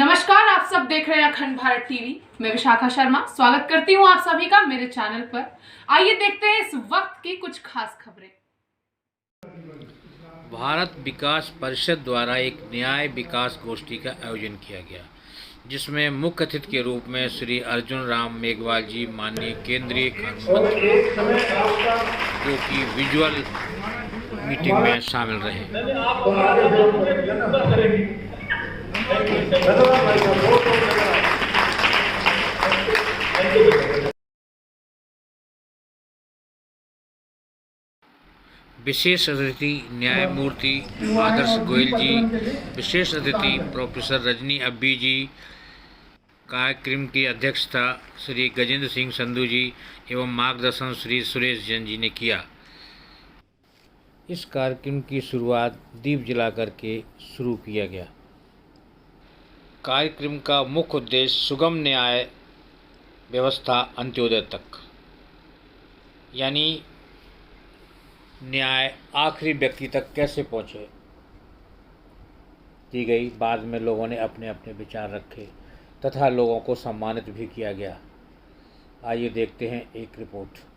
नमस्कार, आप सब देख रहे हैं अखंड भारत टीवी। मैं विशाखा शर्मा स्वागत करती हूं आप सभी का मेरे चैनल पर। आइए देखते हैं इस वक्त की कुछ खास खबरें। भारत विकास परिषद द्वारा एक न्याय विकास गोष्ठी का आयोजन किया गया, जिसमें मुख्य अतिथि के रूप में श्री अर्जुन राम मेघवाल जी, माननीय केंद्रीय कानून मंत्री, जो कि विजुअल मीटिंग में शामिल रहे। विशेष अतिथि न्यायमूर्ति आदर्श गोयल जी, विशेष अतिथि प्रोफेसर रजनी अब्बी जी, कार्यक्रम की अध्यक्षता श्री गजेंद्र सिंह संधू जी एवं मार्गदर्शन श्री सुरेश जैन जी ने किया। इस कार्यक्रम की शुरुआत दीप जलाकर के शुरू किया गया। कार्यक्रम का मुख्य उद्देश्य सुगम न्याय व्यवस्था अंत्योदय तक, यानी न्याय आखिरी व्यक्ति तक कैसे पहुँचे, की गई। बाद में लोगों ने अपने अपने विचार रखे तथा लोगों को सम्मानित भी किया गया। आइए देखते हैं एक रिपोर्ट।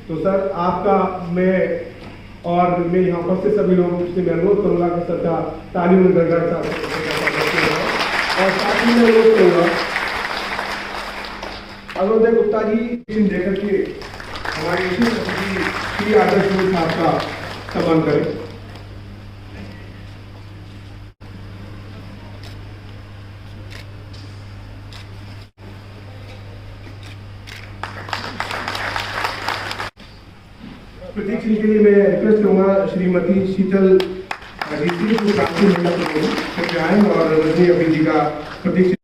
तो सर आपका मैं और मैं यहाँ पर से सभी लोगों से मैं अनुरोध करूँगा कि सर का तालीम गड़गड़ और साथ ही मैं अनुरोध करूँगा अरुणोदय गुप्ता जी देकर के हमारे श्री आदर्श गोयल साहब का सम्मान करें। प्रतीक सिंह के लिए मैं रिक्वेस्ट करूंगा श्रीमती शीतल जी को प्राप्ति करके आए और रजनी अभी जी का प्रतीक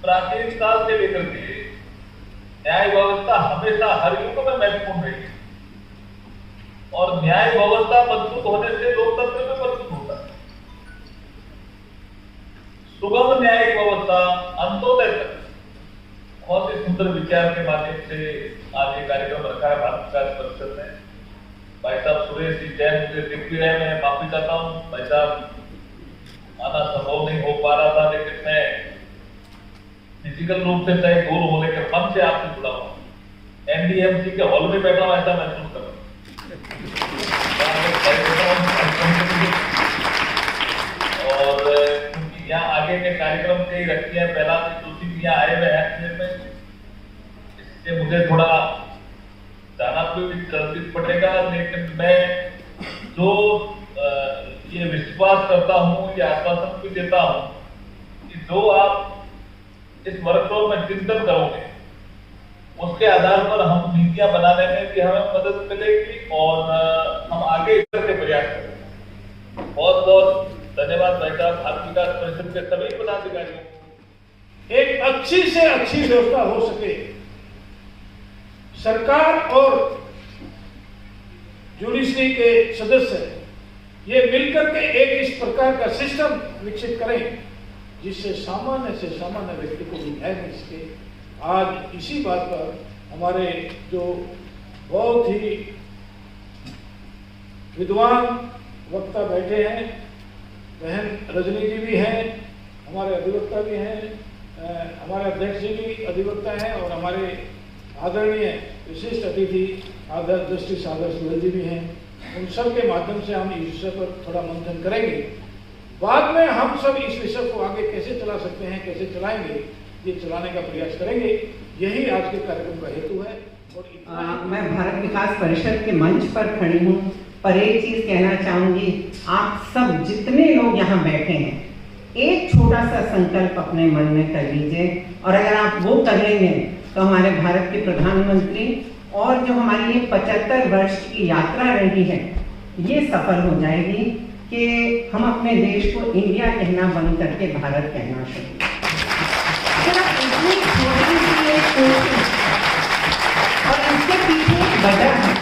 प्राचीन काल से लेकर के न्याय व्यवस्था हमेशा हर युग में महत्वपूर्ण रही है और न्याय व्यवस्था मजबूत होने से लोकतंत्र में मजबूत होता है। सुगम न्यायिक व्यवस्था अंत्योदय तक बहुत ही सुंदर विचार के माध्यम से आज ये कार्यक्रम रखा है भारत विकास परिषद ने। भाई साहब सुरेश जी जैन मुझे दिख भी रहे, मैं माफी चाहता हूँ भाई साहब, आना संभव नहीं हो पा रहा था, लेकिन मैं फिजिकल रूप से चाहे दूर हो लेकर मन से आपसे जुड़ा हूं। एनडीएमसी के हॉल में बैठा हूं, ऐसा महसूस कर रहा हूं। और क्योंकि यहाँ आगे के कार्यक्रम से ही रखते हैं, पहला जोशी जी यहाँ आए हुए हैं, इससे मुझे थोड़ा जाना भी जल्दी पड़ेगा, लेकिन मैं जो ये विश्वास करता हूँ, ये आश्वासन भी देता हूँ कि जो आप इस वर्कशॉप में चिंतन करोगे उसके आधार पर हम नीतियां बनाने में भी हमें मदद मिलेगी और हम आगे इस तरह के प्रयास करेंगे। बहुत बहुत धन्यवाद भाई साहब, भारत विकास परिषद के सभी पदाधिकारियों। एक अच्छी से अच्छी व्यवस्था हो सके, सरकार और जुडिशरी के सदस्य ये मिलकर के एक इस प्रकार का सिस्टम विकसित करें जिससे सामान्य से सामान्य व्यक्ति को भी न्याय मिल सके। आज इसी बात पर हमारे जो बहुत ही विद्वान वक्ता बैठे हैं, बहन रजनी जी भी हैं, हमारे अधिवक्ता भी हैं, हमारे अध्यक्ष जी भी अधिवक्ता हैं और हमारे आदरणीय विशिष्ट अतिथि जस्टिस आदर्श गोयल जी भी हैं। उन सब के माध्यम से हम इस विषय पर थोड़ा मंथन करेंगे। बाद में हम सब इस विषय को आगे कैसे चला सकते हैं, कैसे चलाएंगे, ये चलाने का प्रयास करेंगे। यही आज के कार्यक्रम का हेतु है। और मैं भारत विकास परिषद के मंच पर खड़ी हूँ, पर एक चीज कहना चाहूंगी, आप सब जितने लोग यहाँ बैठे हैं, एक छोटा सा संकल्प अपने मन में कर लीजिए, और अगर आप वो कर लेंगे तो हमारे भारत के प्रधानमंत्री और जो हमारी ये 75 वर्ष की यात्रा रही है, ये सफल हो जाएगी कि हम अपने देश को इंडिया कहना बंद करके भारत कहना शुरू। इतनी छोटी सी एक कोशिश और इसके पीछे एक वजह है।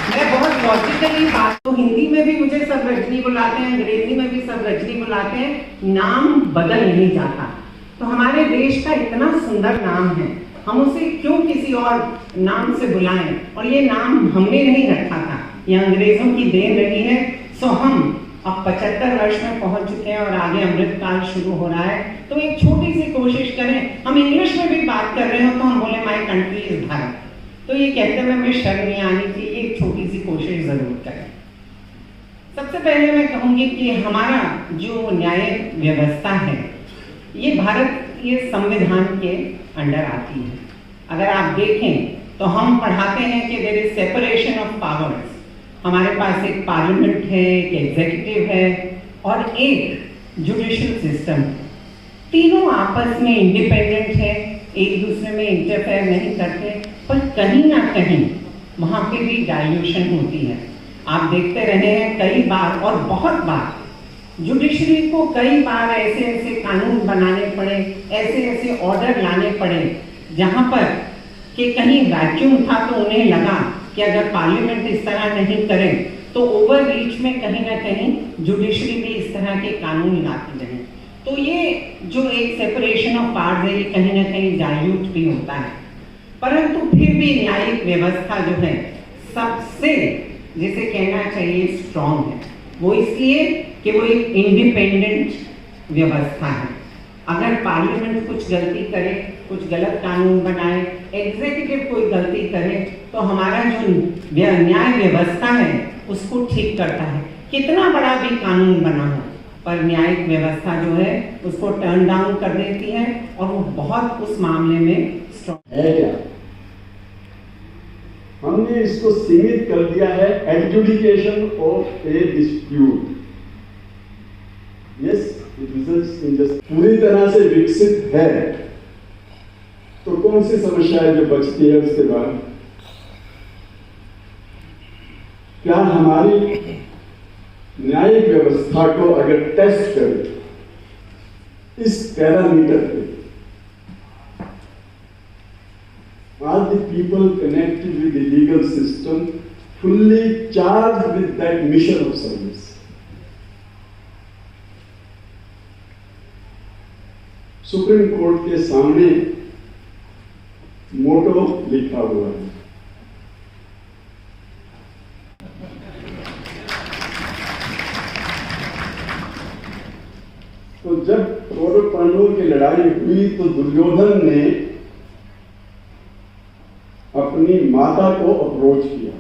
मैं बहुत लॉजिकली बात, तो हिंदी में भी मुझे सब रजनी बुलाते हैं, अंग्रेजी में भी सब रजनी बुलाते हैं, नाम बदल नहीं जाता। तो हमारे देश का इतना सुंदर नाम है, हम उसे क्यों किसी और नाम से बुलाएं? और ये नाम हमने नहीं रखा था, ये अंग्रेजों की देन रही है। सो हम अब 75 वर्ष में पहुंच चुके हैं और आगे अमृतकाल शुरू हो रहा है। तो एक छोटी सी कोशिश करें। हम इंग्लिश में भी बात कर रहे हो तो हम बोले माय कंट्री इज भारत, तो ये कहते हुए हमें शर्म नहीं आनी चाहिए, एक छोटी सी कोशिश जरूर करें। सबसे पहले मैं कहूंगी कि हमारा जो न्याय व्यवस्था है, ये भारत ये संविधान के अंडर आती है। अगर आप देखें तो हम पढ़ाते हैं कि there is separation of powers. हमारे पास एक पार्लियामेंट है, एक एग्जीक्यूटिव है और एक जुडिशियल सिस्टम है। तीनों आपस में इंडिपेंडेंट है, एक दूसरे में इंटरफेयर नहीं करते, पर कहीं ना कहीं वहाँ पे भी डाइल्यूशन होती है। आप देखते रहे हैं कई बार और बहुत बार जुडिशरी को कई बार ऐसे ऐसे कानून बनाने पड़े, ऐसे ऐसे ऑर्डर लाने पड़े जहाँ पर कि कहीं वैक्यूम था तो उन्हें लगा कि अगर पार्लियामेंट इस तरह नहीं करे तो ओवर रीच में कहीं ना कहीं जुडिशरी भी इस तरह के कानून लाती रहे। तो ये जो एक सेपरेशन ऑफ पावर्स है, ये कहीं ना कहीं डाइल्यूट भी होता है। परंतु फिर भी न्यायिक व्यवस्था जो है सबसे जिसे कहना चाहिए स्ट्रॉन्ग है। वो इसलिए कि वो एक इंडिपेंडेंट व्यवस्था है। अगर पार्लियामेंट कुछ गलती करे, कुछ गलत कानून बनाए, एग्जीक्यूटिव कोई गलती करे, तो हमारा जो न्याय व्यवस्था है उसको ठीक करता है। कितना बड़ा भी कानून बना हो, पर न्यायिक व्यवस्था जो है उसको टर्न डाउन कर देती है और वो बहुत उस मामले में स्ट्रॉन्ग है। क्या हमने इसको सीमित कर दिया है adjudication of A dispute. Yes, it results in just. पूरी तरह से विकसित है तो कौन सी समस्याएं जो बचती है उसके बाद? क्या हमारी न्यायिक व्यवस्था को अगर टेस्ट करें इस पैरामीटर पे, are the people connected with the legal system fully charged with that mission of service? Supreme court के सामने मोटो लिखा हुआ है। तो जब कौरव पांडवों की लड़ाई हुई तो दुर्योधन ने अपनी माता को अप्रोच किया,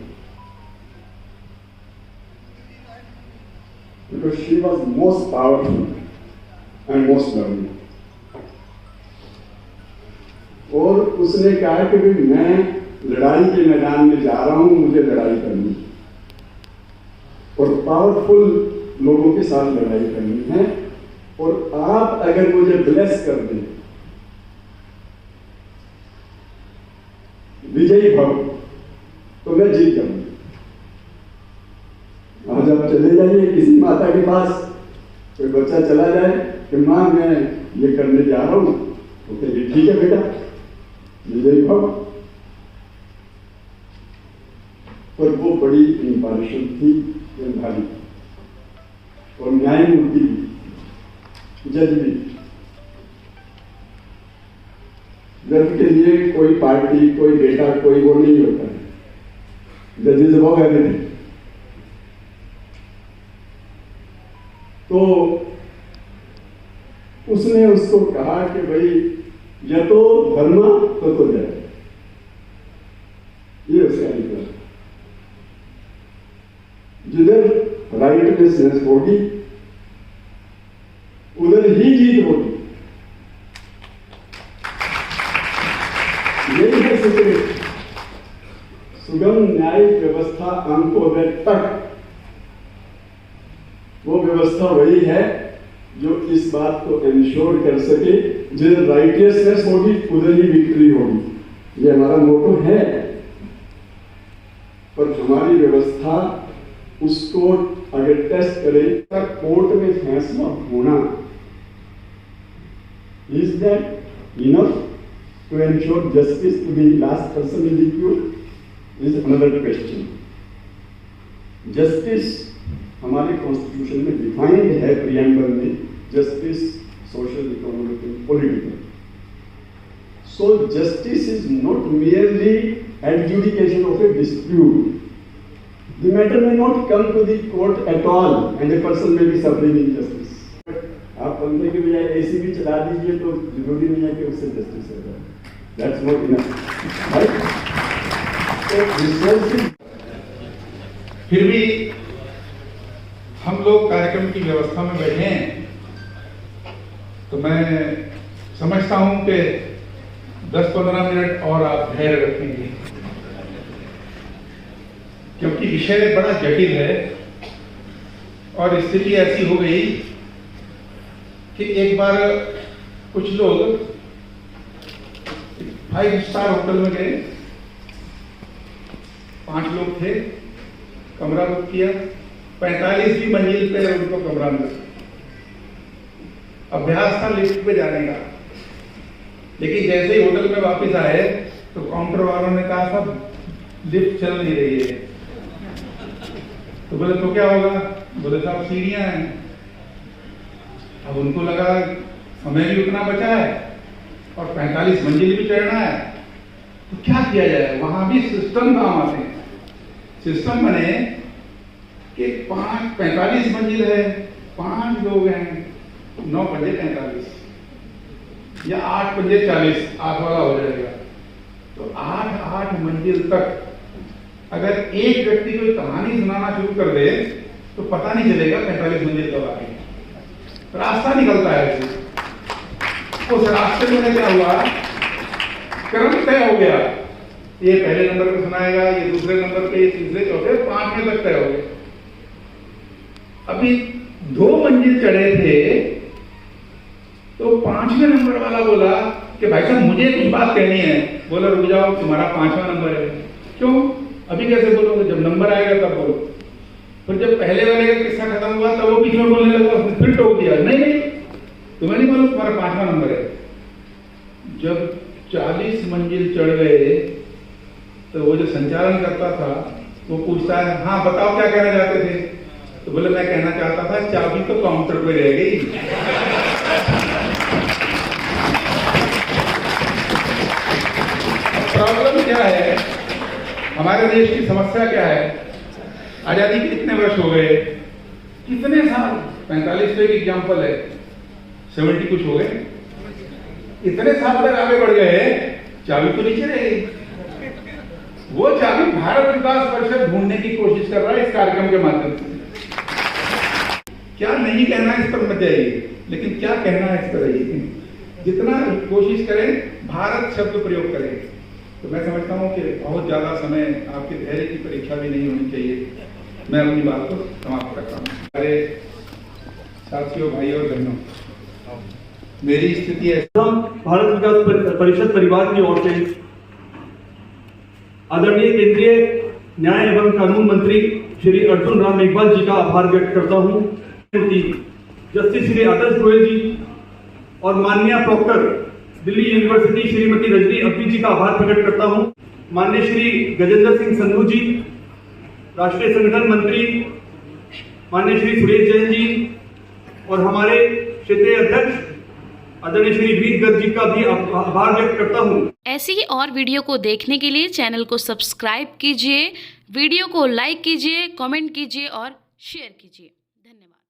because she was most powerful and most lovely। और उसने कहा कि भाई मैं लड़ाई के मैदान में जा रहा हूं, मुझे लड़ाई करनी और पावरफुल लोगों के साथ लड़ाई करनी है, और आप अगर मुझे ब्लेस कर दें, विजयी भव, तो मैं जीत जाऊंगा। आज आप चले जाइए किसी माता के पास, कोई बच्चा चला जाए कि मां मैं ये करने जा रहा हूं, तो कहिए ठीक है बेटा, विजयी भव। पर वो बड़ी इम्पार्शियल थी, ईमानदारी और न्यायमूर्ति भी, जज भी। जज के लिए कोई पार्टी, कोई बेटा, कोई वो नहीं होता है। जज इज अबव एवरीथिंग। तो उसने उसको कहा कि भाई या तो धर्म तो जय, ये उसका निकला। जिधर राइटनेसनेस होगी उधर ही जीत होगी। यही है सीक्रेट। सुगम न्यायिक व्यवस्था अंत्योदय तक वो व्यवस्था वही है जो इस बात को इंश्योर कर सके, जिधर राइटियसनेस होगी उधर ही विक्ट्री होगी। ये हमारा मोटो है। पर हमारी व्यवस्था उसको अगर टेस्ट करे तब कोर्ट में फैसला होना, is that enough to ensure justice to the last person in the queue, is another question. Justice हमारे कॉन्स्टिट्यूशन में डिफाइंड है, प्रियम्बल में, justice social, economic and political. So justice is not merely adjudication of a dispute. The matter may not come to the court at all and a person may be suffering injustice. आप पंखे के बजाय AC भी चला दीजिए तो जरूरी नहीं है कि उससे जस्टिस हो जाए। That's not enough, right? So resources. फिर भी हम लोग कार्यक्रम की व्यवस्था में बैठे हैं, तो मैं समझता हूं कि 10-15 मिनट और आप धैर्य रखेंगे, क्योंकि विषय बड़ा जटिल है और स्थिति ऐसी हो गई कि एक बार कुछ लोग 5 स्टार होटल में गए, 5 लोग थे, कमरा बुक किया, 45वीं मंजिल पे उनको कमरा मिला। अभ्यास था लिफ्ट पे जाने का, लेकिन जैसे ही होटल में वापस आए तो काउंटर वालों ने कहा साहब लिफ्ट चल नहीं रही है। तो बोले तो क्या होगा? बोले साहब सीढ़ियां हैं। अब उनको लगा समय भी उतना बचा है और 45 मंजिल भी चढ़ना है, तो क्या किया जाए? वहां भी सिस्टम काम आते हैं। सिस्टम बने कि 45 मंजिल है, 5 लोग हैं, 9 पंजे 45 या 8 पंजे 40, 8 वाला हो जाएगा। तो 8 मंजिल तक अगर एक व्यक्ति कोई कहानी सुनाना शुरू कर दे तो पता नहीं चलेगा 45 मंजिल कब आ गई। रास्ता निकलता है उस रास्ते में क्या हुआ, क्रम तय हो गया, ये पहले नंबर पे सुनाएगा, ये दूसरे नंबर पे, ये तीसरे, चौथे, 5वें तक तय हो गए। अभी 2 मंजिल चढ़े थे तो 5वें नंबर वाला बोला कि भाई साहब मुझे कुछ बात कहनी है। बोला रुक जाओ, तुम्हारा 5वां नंबर है। क्यों? अभी कैसे बोलोगे? जब नंबर आएगा तब बोलो। फिर जब पहले वाले का किस्सा खत्म हुआ तब वो बीच में बोलने लगा, फिर टोक दिया, नहीं तुम्हें नहीं बोलो, तुम्हारा 5वां नंबर है। जब 40 मंजिल चढ़ गए तो वो जो संचालन करता था वो पूछता है, हाँ बताओ क्या कहना चाहते थे? तो बोले मैं कहना चाहता था चाबी तो काउंटर पे रह गई। प्रॉब्लम क्या है? हमारे देश की समस्या क्या है? आजादी के कितने वर्ष हो गए? कितने साल? 45 पे एक एग्जाम्पल है, 70 कुछ हो गए। इतने साल तक आगे बढ़ गए, चाबी तो नीचे रह गई। वो चाबी भारत विकास परिषद ढूंढने की कोशिश कर रहा है इस कार्यक्रम के माध्यम से। क्या नहीं कहना है इस पर मत जाइए, लेकिन क्या कहना है इस पर रहिए। जितना कोशिश करें भारत शब्द प्रयोग करें। तो मैं समझता हूँ कि बहुत ज्यादा समय आपके धैर्य की परीक्षा भी नहीं होनी चाहिए। मैं अपनी बात को समाप्त करता हूँ। अरे साथियों, भाइयों और बहनों, मेरी स्थिति है, भारत विकास परिषद परिवार की ओर से आदरणीय केंद्रीय न्याय एवं कानून मंत्री श्री अर्जुन राम मेघवाल जी का आभार व्यक्त करता हूँ। जस्टिस श्री आदर्श गोयल जी और माननीय प्रोक्टर दिल्ली यूनिवर्सिटी श्रीमती रजनी अब्बी जी का आभार प्रकट करता हूँ। माननीय श्री गजेंद्र सिंह संधू जी, राष्ट्रीय संगठन मंत्री माननीय श्री सुरेश जैन जी और हमारे क्षेत्रीय अध्यक्ष आदरणीय श्री वीर गर्ग जी का भी आभार व्यक्त करता हूँ। ऐसी ही और वीडियो को देखने के लिए चैनल को सब्सक्राइब कीजिए, वीडियो को लाइक कीजिए, कमेंट कीजिए और शेयर कीजिए। धन्यवाद।